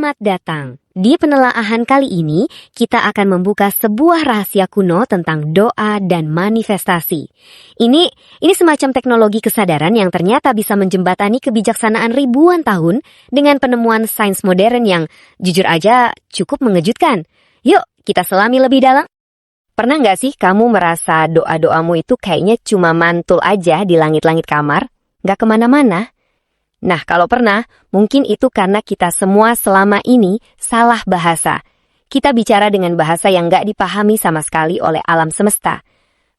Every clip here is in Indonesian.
Selamat datang. Di penelaahan kali ini, kita akan membuka sebuah rahasia kuno tentang doa dan manifestasi. Ini semacam teknologi kesadaran yang ternyata bisa menjembatani kebijaksanaan ribuan tahun dengan penemuan sains modern yang jujur aja cukup mengejutkan. Yuk, kita selami lebih dalam. Pernah nggak sih kamu merasa doa-doamu itu kayaknya cuma mantul aja di langit-langit kamar? Nggak kemana-mana? Nah, kalau pernah, mungkin itu karena kita semua selama ini salah bahasa. Kita bicara dengan bahasa yang nggak dipahami sama sekali oleh alam semesta.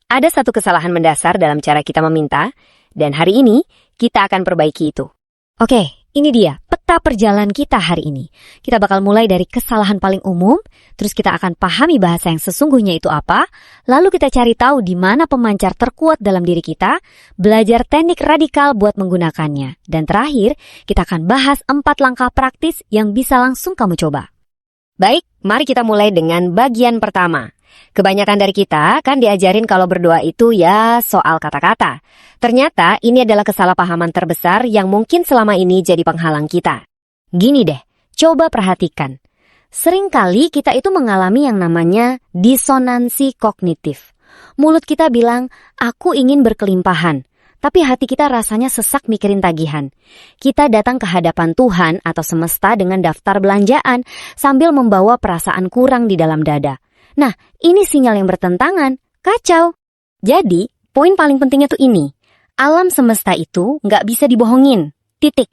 Ada satu kesalahan mendasar dalam cara kita meminta, dan hari ini kita akan perbaiki itu. Oke, ini dia peta perjalanan kita hari ini. Kita bakal mulai dari kesalahan paling umum, terus kita akan pahami bahasa yang sesungguhnya itu apa, lalu kita cari tahu di mana pemancar terkuat dalam diri kita, belajar teknik radikal buat menggunakannya, dan terakhir kita akan bahas 4 langkah praktis yang bisa langsung kamu coba. Baik, mari kita mulai dengan bagian pertama. Kebanyakan dari kita kan diajarin kalau berdoa itu ya soal kata-kata. Ternyata ini adalah kesalahpahaman terbesar yang mungkin selama ini jadi penghalang kita. Gini deh, coba perhatikan. Seringkali kita itu mengalami yang namanya disonansi kognitif. Mulut kita bilang, aku ingin berkelimpahan. Tapi hati kita rasanya sesak mikirin tagihan. Kita datang ke hadapan Tuhan atau semesta dengan daftar belanjaan sambil membawa perasaan kurang di dalam dada. Nah, ini sinyal yang bertentangan. Kacau. Jadi, poin paling pentingnya tuh ini. Alam semesta itu nggak bisa dibohongin. Titik.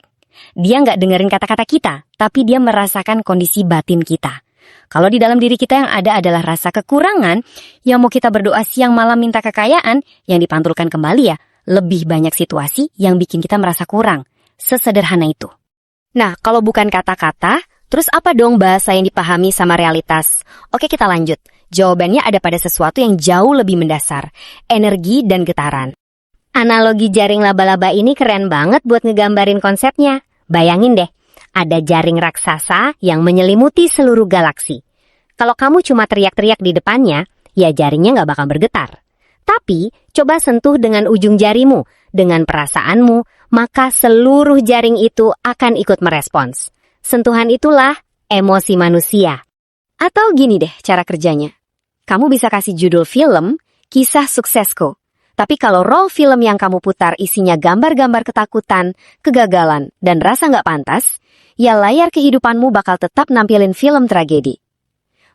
Dia nggak dengerin kata-kata kita, tapi dia merasakan kondisi batin kita. Kalau di dalam diri kita yang ada adalah rasa kekurangan, yang mau kita berdoa siang malam minta kekayaan, yang dipantulkan kembali ya, lebih banyak situasi yang bikin kita merasa kurang. Sesederhana itu. Nah, kalau bukan kata-kata, terus apa dong bahasa yang dipahami sama realitas? Oke, kita lanjut. Jawabannya ada pada sesuatu yang jauh lebih mendasar, energi dan getaran. Analogi jaring laba-laba ini keren banget buat ngegambarin konsepnya. Bayangin deh, ada jaring raksasa yang menyelimuti seluruh galaksi. Kalau kamu cuma teriak-teriak di depannya, ya jaringnya nggak bakal bergetar. Tapi, coba sentuh dengan ujung jarimu, dengan perasaanmu, maka seluruh jaring itu akan ikut merespons. Sentuhan itulah emosi manusia. Atau gini deh cara kerjanya. Kamu bisa kasih judul film, kisah suksesku. Tapi kalau roll film yang kamu putar isinya gambar-gambar ketakutan, kegagalan, dan rasa nggak pantas, ya layar kehidupanmu bakal tetap nampilin film tragedi.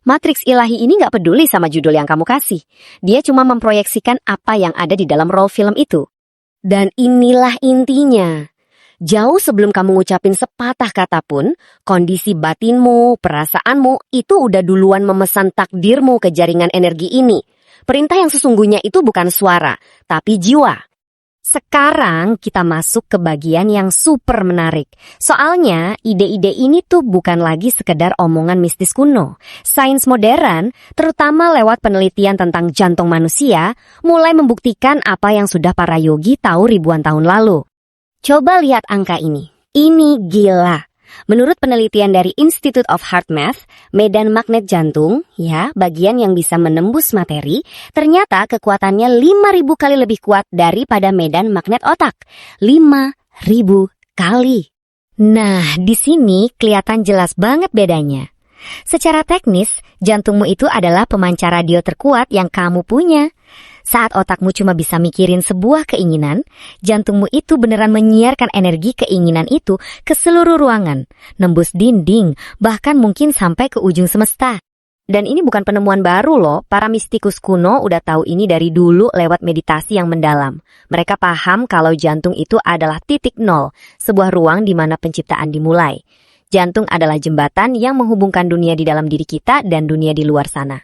Matriks ilahi ini nggak peduli sama judul yang kamu kasih. Dia cuma memproyeksikan apa yang ada di dalam roll film itu. Dan inilah intinya. Jauh sebelum kamu ngucapin sepatah kata pun, kondisi batinmu, perasaanmu, itu udah duluan memesan takdirmu ke jaringan energi ini. Perintah yang sesungguhnya itu bukan suara, tapi jiwa. Sekarang kita masuk ke bagian yang super menarik. Soalnya ide-ide ini tuh bukan lagi sekedar omongan mistis kuno. Sains modern, terutama lewat penelitian tentang jantung manusia, mulai membuktikan apa yang sudah para yogi tahu ribuan tahun lalu. Coba lihat angka ini. Ini gila. Menurut penelitian dari Institute of Heart Math, medan magnet jantung, ya, bagian yang bisa menembus materi, ternyata kekuatannya 5.000 kali lebih kuat daripada medan magnet otak. 5.000 kali. Nah, di sini kelihatan jelas banget bedanya. Secara teknis, jantungmu itu adalah pemancar radio terkuat yang kamu punya. Saat otakmu cuma bisa mikirin sebuah keinginan, jantungmu itu beneran menyiarkan energi keinginan itu ke seluruh ruangan, nembus dinding, bahkan mungkin sampai ke ujung semesta. Dan ini bukan penemuan baru loh, para mistikus kuno udah tahu ini dari dulu lewat meditasi yang mendalam. Mereka paham kalau jantung itu adalah titik nol, sebuah ruang di mana penciptaan dimulai. Jantung adalah jembatan yang menghubungkan dunia di dalam diri kita dan dunia di luar sana.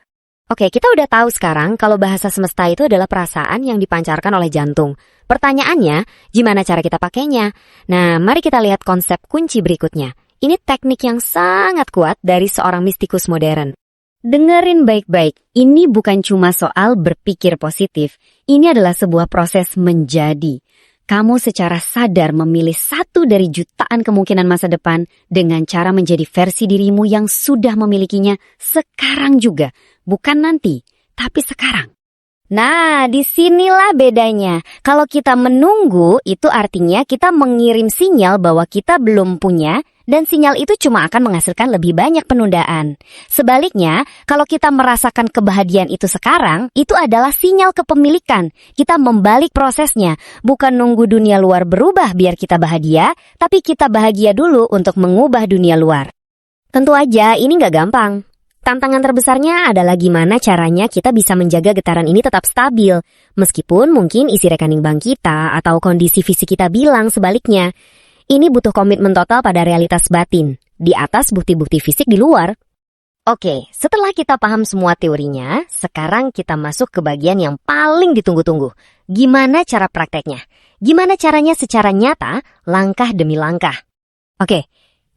Oke, kita udah tahu sekarang kalau bahasa semesta itu adalah perasaan yang dipancarkan oleh jantung. Pertanyaannya, gimana cara kita pakainya? Nah, mari kita lihat konsep kunci berikutnya. Ini teknik yang sangat kuat dari seorang mistikus modern. Dengerin baik-baik, ini bukan cuma soal berpikir positif. Ini adalah sebuah proses menjadi. Kamu secara sadar memilih satu dari jutaan kemungkinan masa depan dengan cara menjadi versi dirimu yang sudah memilikinya sekarang juga. Bukan nanti, tapi sekarang. Nah, disinilah bedanya. Kalau kita menunggu, itu artinya kita mengirim sinyal bahwa kita belum punya Dan sinyal itu cuma akan menghasilkan lebih banyak penundaan. Sebaliknya, kalau kita merasakan kebahagiaan itu sekarang, itu adalah sinyal kepemilikan. Kita membalik prosesnya, bukan nunggu dunia luar berubah biar kita bahagia, tapi kita bahagia dulu untuk mengubah dunia luar. Tentu aja ini nggak gampang. Tantangan terbesarnya adalah gimana caranya kita bisa menjaga getaran ini tetap stabil, meskipun mungkin isi rekening bank kita atau kondisi fisik kita bilang sebaliknya. Ini butuh komitmen total pada realitas batin, di atas bukti-bukti fisik di luar. Oke, setelah kita paham semua teorinya, sekarang kita masuk ke bagian yang paling ditunggu-tunggu. Gimana cara prakteknya? Gimana caranya secara nyata, langkah demi langkah? Oke,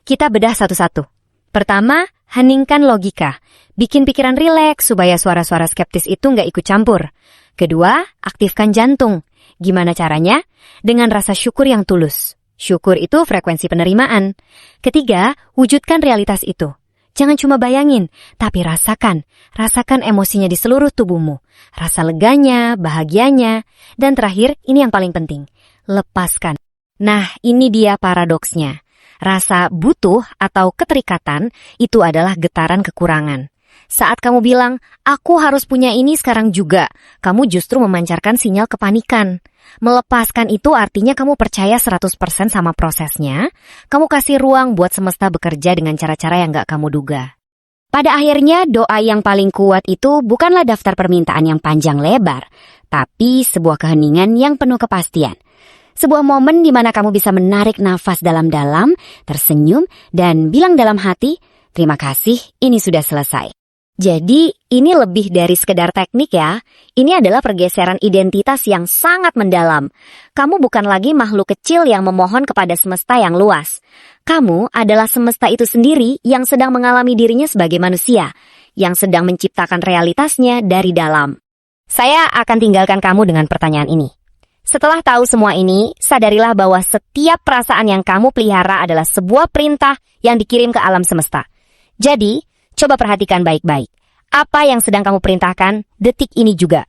kita bedah satu-satu. Pertama, heningkan logika. Bikin pikiran rileks supaya suara-suara skeptis itu nggak ikut campur. Kedua, aktifkan jantung. Gimana caranya? Dengan rasa syukur yang tulus. Syukur itu frekuensi penerimaan. Ketiga, wujudkan realitas itu. Jangan cuma bayangin, tapi rasakan. Rasakan emosinya di seluruh tubuhmu. Rasa leganya, bahagianya. Dan terakhir, ini yang paling penting. Lepaskan. Nah, ini dia paradoksnya. Rasa butuh atau keterikatan itu adalah getaran kekurangan. Saat kamu bilang, aku harus punya ini sekarang juga, kamu justru memancarkan sinyal kepanikan. Melepaskan itu artinya kamu percaya 100% sama prosesnya, kamu kasih ruang buat semesta bekerja dengan cara-cara yang gak kamu duga. Pada akhirnya, doa yang paling kuat itu bukanlah daftar permintaan yang panjang lebar, tapi sebuah keheningan yang penuh kepastian. Sebuah momen di mana kamu bisa menarik nafas dalam-dalam, tersenyum, dan bilang dalam hati, terima kasih, ini sudah selesai. Jadi, ini lebih dari sekedar teknik ya. Ini adalah pergeseran identitas yang sangat mendalam. Kamu bukan lagi makhluk kecil yang memohon kepada semesta yang luas. Kamu adalah semesta itu sendiri yang sedang mengalami dirinya sebagai manusia, yang sedang menciptakan realitasnya dari dalam. Saya akan tinggalkan kamu dengan pertanyaan ini. Setelah tahu semua ini, sadarilah bahwa setiap perasaan yang kamu pelihara adalah sebuah perintah yang dikirim ke alam semesta. Jadi, coba perhatikan baik-baik. Apa yang sedang kamu perintahkan detik ini juga.